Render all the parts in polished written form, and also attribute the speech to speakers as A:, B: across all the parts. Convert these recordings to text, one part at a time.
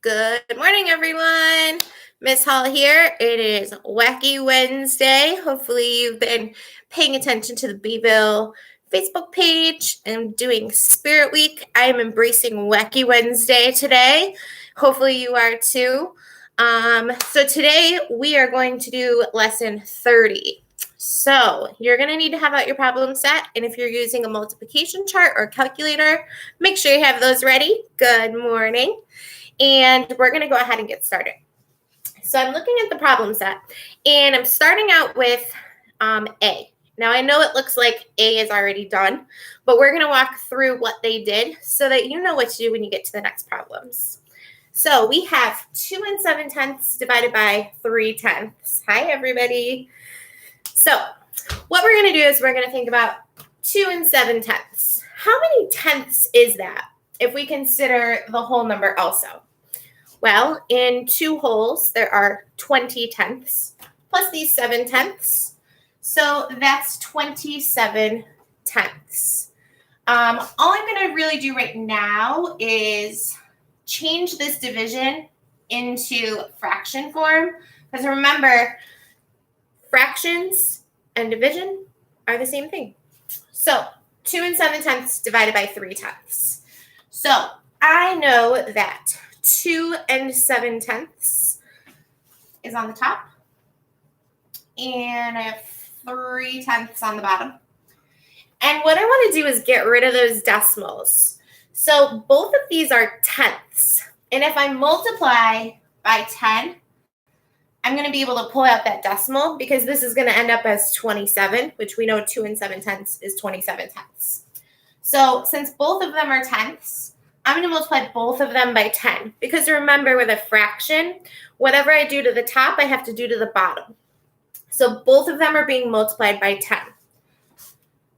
A: Good morning, everyone. Miss Hall here. It is Wacky Wednesday. Hopefully, you've been paying attention to the Beeville Facebook page and doing Spirit Week. I am embracing Wacky Wednesday today. Hopefully, you are too. So today we are going to do lesson 30. So you're going to need to have out your problem set. And if you're using a multiplication chart or calculator, make sure you have those ready. Good morning. And we're going to go ahead and get started. So I'm looking at the problem set, and I'm starting out with A. Now, I know it looks like A is already done, but we're going to walk through what they did so that you know what to do when you get to the next problems. So we have 2 7/10 divided by 3/10. Hi, everybody. So what we're going to do is we're going to think about 2 7/10. How many tenths is that if we consider the whole number also? Well, in 2 wholes, there are 20 tenths plus these 7/10. So that's 27 tenths. All I'm going to really do right now is change this division into fraction form. Because remember, fractions and division are the same thing. So 2 7/10 divided by 3/10. So I know that 2 7/10 is on the top, and I have 3/10 on the bottom. And what I want to do is get rid of those decimals. So both of these are tenths, and if I multiply by 10, I'm going to be able to pull out that decimal because this is going to end up as 27, which we know 2 7/10 is 27 tenths. So since both of them are tenths, I'm going to multiply both of them by 10 because remember, with a fraction, whatever I do to the top, I have to do to the bottom. So both of them are being multiplied by 10.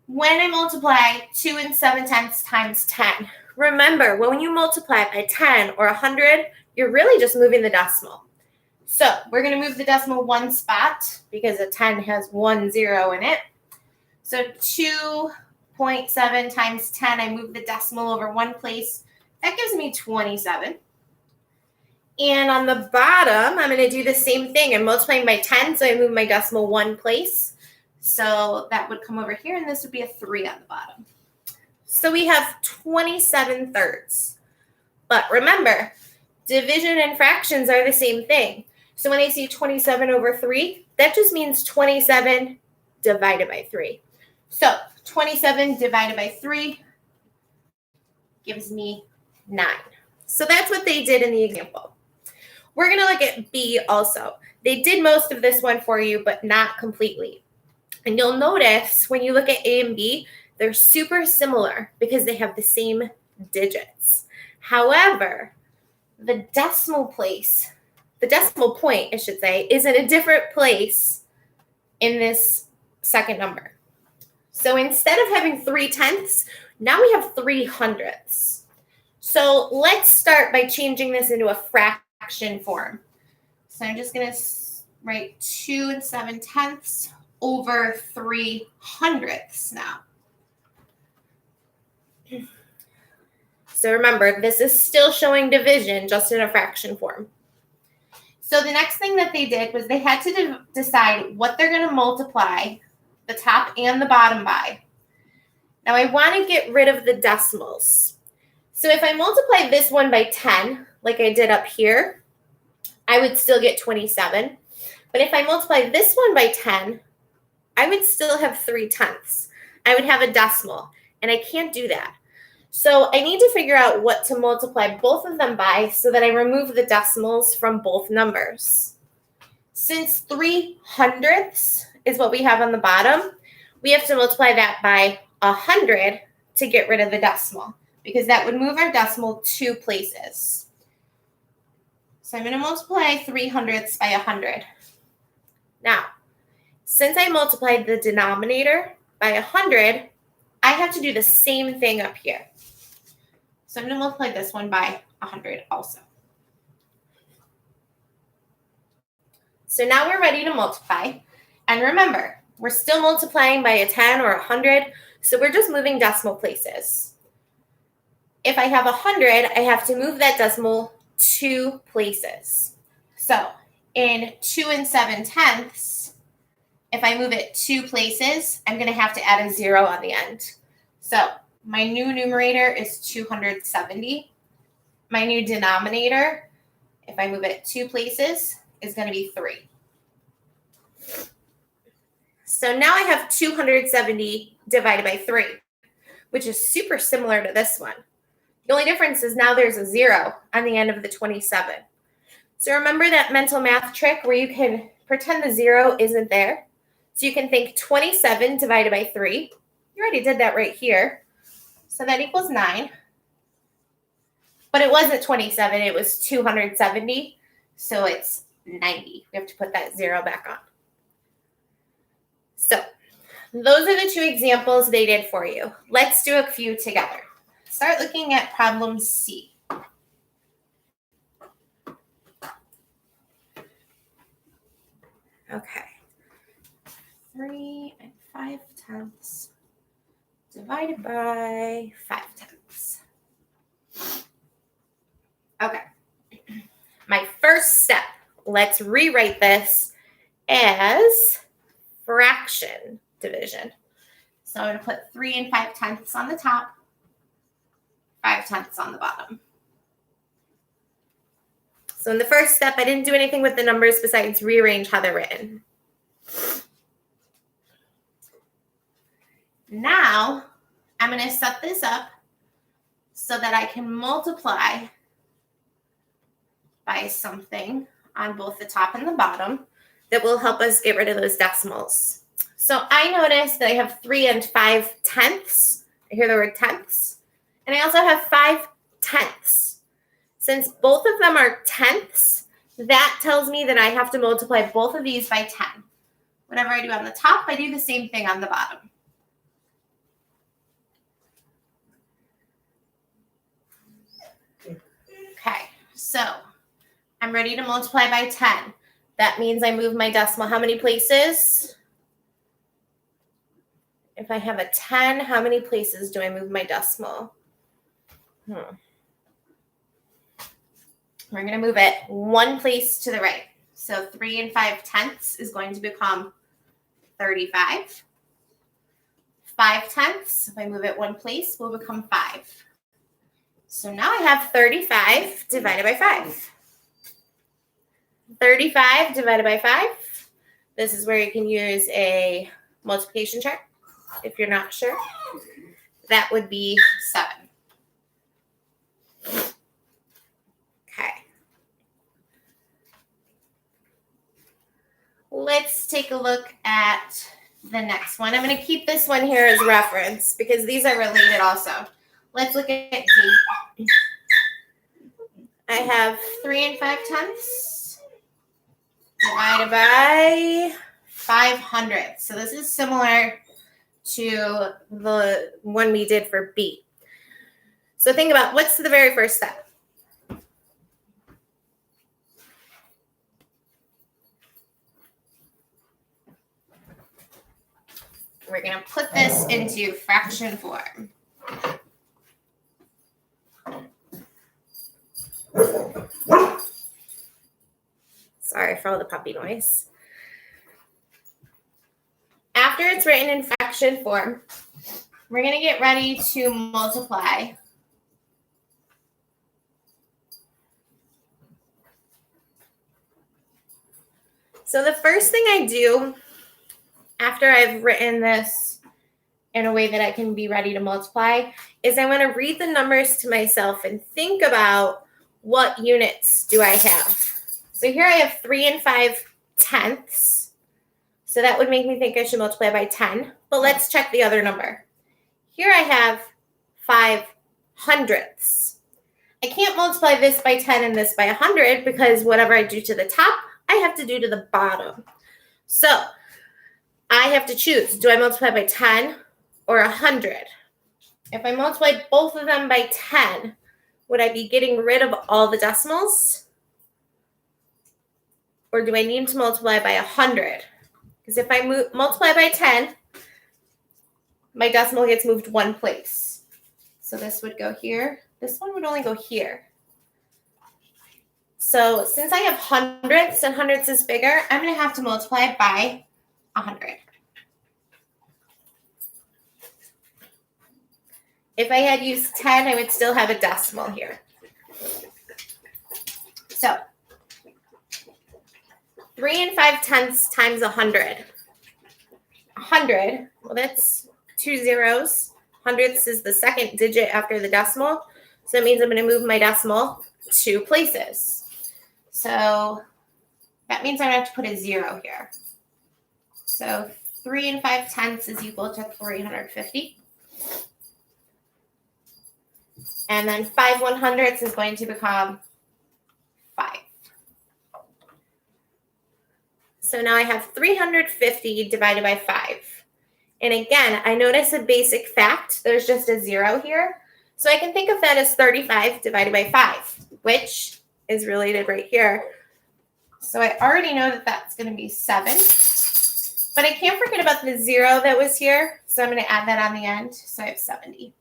A: When I multiply 2 7/10 times 10, remember, when you multiply by 10 or 100, you're really just moving the decimal. So we're going to move the decimal one spot because a 10 has 1 0 in it. So 2.7 times 10, I move the decimal over one place. That gives me 27. And on the bottom, I'm going to do the same thing. I'm multiplying by 10, so I move my decimal one place. So that would come over here, and this would be a 3 on the bottom. So we have 27 thirds. But remember, division and fractions are the same thing. So when I see 27 over 3, that just means 27 divided by 3. So 27 divided by 3 gives me 9. So that's what they did in the example. We're going to look at B also. They did most of this one for you, but not completely. And you'll notice when you look at A and B, they're super similar because they have the same digits. However, the decimal point, I should say, is in a different place in this second number. So instead of having 3/10, now we have 3/100. So let's start by changing this into a fraction form. So I'm just going to write 2 7/10 over 3/100 now. So remember, this is still showing division, just in a fraction form. So the next thing that they did was they had to decide what they're going to multiply the top and the bottom by. Now I want to get rid of the decimals. So if I multiply this one by 10, like I did up here, I would still get 27. But if I multiply this one by 10, I would still have 3/10. I would have a decimal, and I can't do that. So I need to figure out what to multiply both of them by so that I remove the decimals from both numbers. Since 3/100 is what we have on the bottom, we have to multiply that by 100 to get rid of the decimal, because that would move our decimal 2 places. So I'm going to multiply 3/100 by 100. Now, since I multiplied the denominator by 100, I have to do the same thing up here. So I'm going to multiply this one by 100 also. So now we're ready to multiply. And remember, we're still multiplying by a 10 or 100, so we're just moving decimal places. If I have 100, I have to move that decimal 2 places. So in 2 7/10, if I move it 2 places, I'm going to have to add a 0 on the end. So my new numerator is 270. My new denominator, if I move it 2 places, is going to be 3. So now I have 270 divided by 3, which is super similar to this one. The only difference is now there's a 0 on the end of the 27. So remember that mental math trick where you can pretend the 0 isn't there? So you can think 27 divided by 3. You already did that right here. So that equals 9. But it wasn't 27, it was 270. So it's 90. We have to put that 0 back on. So those are the 2 examples they did for you. Let's do a few together. Start looking at problem C. Okay. 3 5/10 divided by 5/10. Okay. My first step, let's rewrite this as fraction division. So I'm going to put 3 5/10 on the top, 5/10 on the bottom. So in the first step, I didn't do anything with the numbers besides rearrange how they're written. Now, I'm going to set this up so that I can multiply by something on both the top and the bottom that will help us get rid of those decimals. So I noticed that I have 3 5/10. I hear the word tenths. And I also have 5/10. Since both of them are tenths, that tells me that I have to multiply both of these by 10. Whatever I do on the top, I do the same thing on the bottom. Okay, so I'm ready to multiply by 10. That means I move my decimal how many places? If I have a 10, how many places do I move my decimal? We're going to move it 1 place to the right. So 3 5/10 is going to become 35. 5/10, if I move it 1 place, will become 5. So now I have 35 divided by 5. 35 divided by 5. This is where you can use a multiplication chart if you're not sure. That would be 7. Okay. Let's take a look at the next one. I'm going to keep this one here as reference because these are related also. Let's look at D. I have 3 5/10 divided by 500. So this is similar to the one we did for B. So think about what's the very first step? We're going to put this into fraction form. Sorry for all the puppy noise. After it's written in fraction form, we're going to get ready to multiply. So the first thing I do after I've written this in a way that I can be ready to multiply is I want to read the numbers to myself and think about what units do I have. So here I have 3 5/10. So that would make me think I should multiply by 10. But let's check the other number. Here I have 5/100. I can't multiply this by 10 and this by 100 because whatever I do to the top, I have to do to the bottom. So I have to choose. Do I multiply by 10 or 100? If I multiply both of them by 10, would I be getting rid of all the decimals? Or do I need to multiply by 100? Because if I multiply by 10, my decimal gets moved 1 place. So this would go here. This one would only go here. So since I have hundredths and hundredths is bigger, I'm going to have to multiply it by 100. If I had used 10, I would still have a decimal here. So 3 5/10 times 100. 100, well, that's 2 zeros. Hundredths is the second digit after the decimal. So that means I'm going to move my decimal 2 places. So that means I'm going to have to put a 0 here. So 3 5/10 is equal to 350. And then 5 100ths is going to become 5. So now I have 350 divided by 5. And again, I notice a basic fact. There's just a 0 here. So I can think of that as 35 divided by 5, which is related right here. So I already know that that's going to be 7. But I can't forget about the 0 that was here. So I'm going to add that on the end. So I have 70.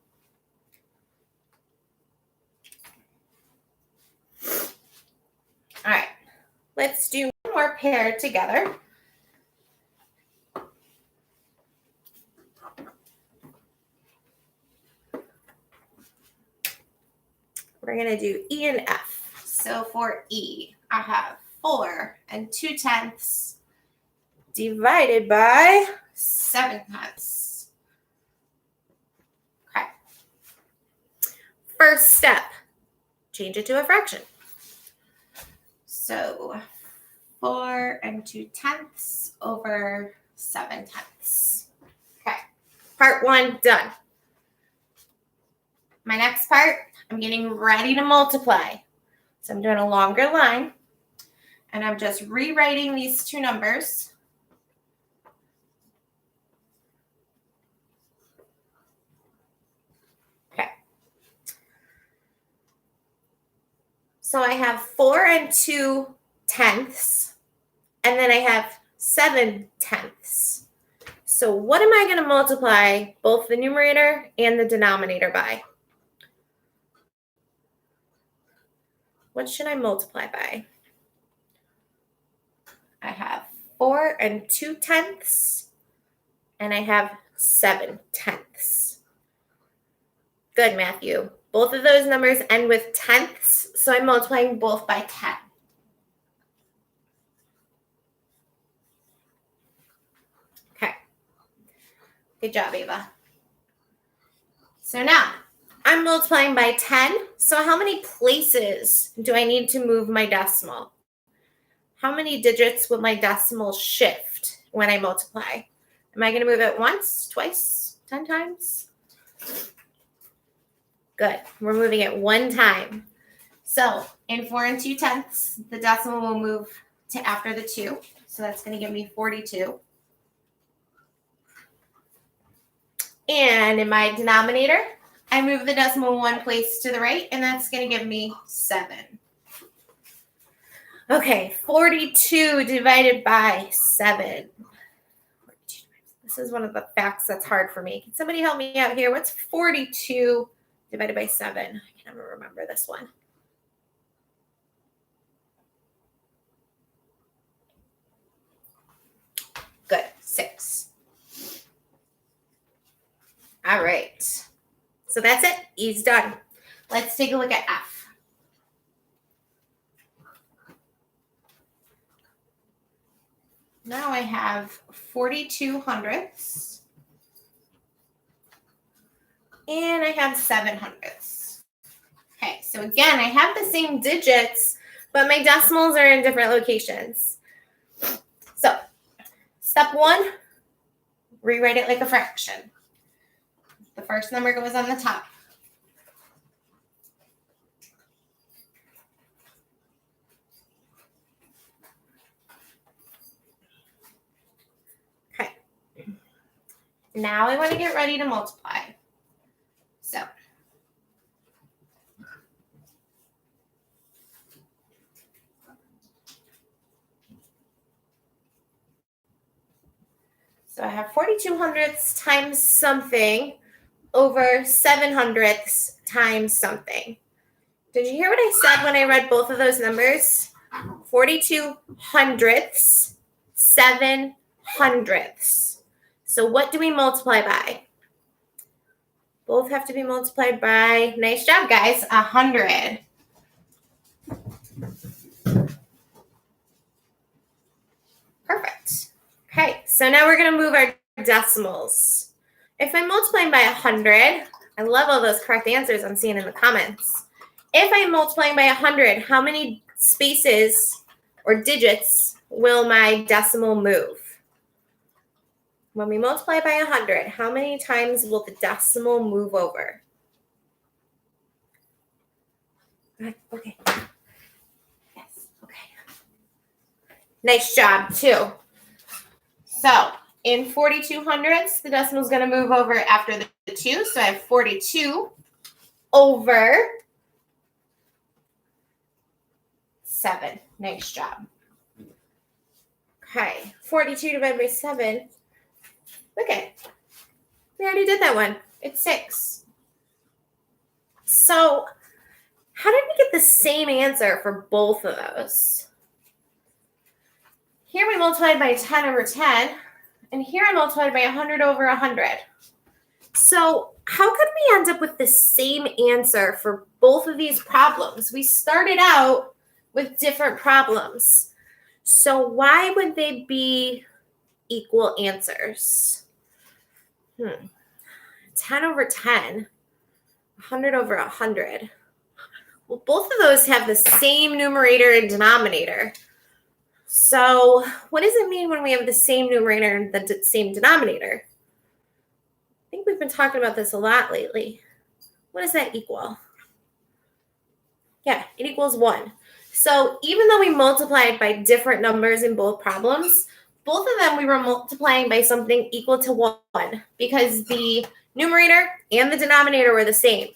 A: All right, let's do one more pair together. We're going to do E and F. So for E, I have 4 2/10 divided by 7/10. Okay. First step, change it to a fraction. So 4 2/10 over 7/10. Okay, part 1 done. My next part, I'm getting ready to multiply. So I'm doing a longer line, and I'm just rewriting these two numbers. Okay. So I have 4 2/10, and then I have 7/10. So what am I going to multiply both the numerator and the denominator by? What should I multiply by? I have 4 2/10, and I have 7/10. Good, Matthew. Both of those numbers end with tenths, so I'm multiplying both by 10. Okay. Good job, Ava. So now, I'm multiplying by 10. So how many places do I need to move my decimal? How many digits will my decimal shift when I multiply? Am I going to move it once, twice, 10 times? Good. We're moving it 1 time. So in 4 2/10, the decimal will move to after the 2. So that's going to give me 42. And in my denominator, I move the decimal 1 place to the right, and that's going to give me 7. Okay, 42 divided by 7. This is one of the facts that's hard for me. Can somebody help me out here? What's 42 divided by 7? I can never remember this one. Good, 6. All right. So that's it. E's done. Let's take a look at F. Now I have 42 hundredths. And I have 7 hundredths. Okay, so again, I have the same digits, but my decimals are in different locations. So, step 1, rewrite it like a fraction. The first number goes on the top. Okay. Now I want to get ready to multiply. So I have 42 hundredths times something over 7 hundredths times something. Did you hear what I said when I read both of those numbers? 42 hundredths, 7 hundredths. So what do we multiply by? Both have to be multiplied by, nice job, guys, 100. Perfect. Okay, so now we're going to move our decimals. If I'm multiplying by 100, I love all those correct answers I'm seeing in the comments. If I'm multiplying by 100, how many spaces or digits will my decimal move? When we multiply by 100, how many times will the decimal move over? Okay. Yes, okay. Nice job, 2. So in 42 hundredths, the decimal is going to move over after the 2. So I have 42 over 7. Nice job. Okay, 42 divided by 7. Okay, we already did that one. It's 6. So how did we get the same answer for both of those? Here we multiplied by 10 over 10, and here I multiplied by 100 over 100. So how could we end up with the same answer for both of these problems? We started out with different problems. So why would they be equal answers? 10 over 10, 100 over 100. Well, both of those have the same numerator and denominator. So what does it mean when we have the same numerator and the same denominator? I think we've been talking about this a lot lately. What does that equal? Yeah, it equals 1. So even though we multiplied by different numbers in both problems, both of them we were multiplying by something equal to 1 because the numerator and the denominator were the same.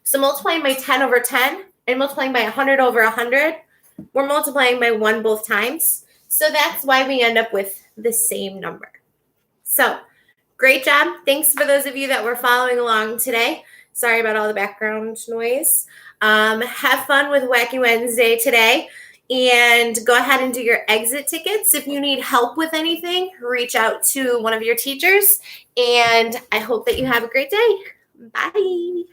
A: So multiplying by 10 over 10 and multiplying by 100 over 100, we're multiplying by 1 both times. So that's why we end up with the same number. So great job. Thanks for those of you that were following along today. Sorry about all the background noise. Have fun with Wacky Wednesday today. And go ahead and do your exit tickets. If you need help with anything, reach out to one of your teachers. And I hope that you have a great day. Bye.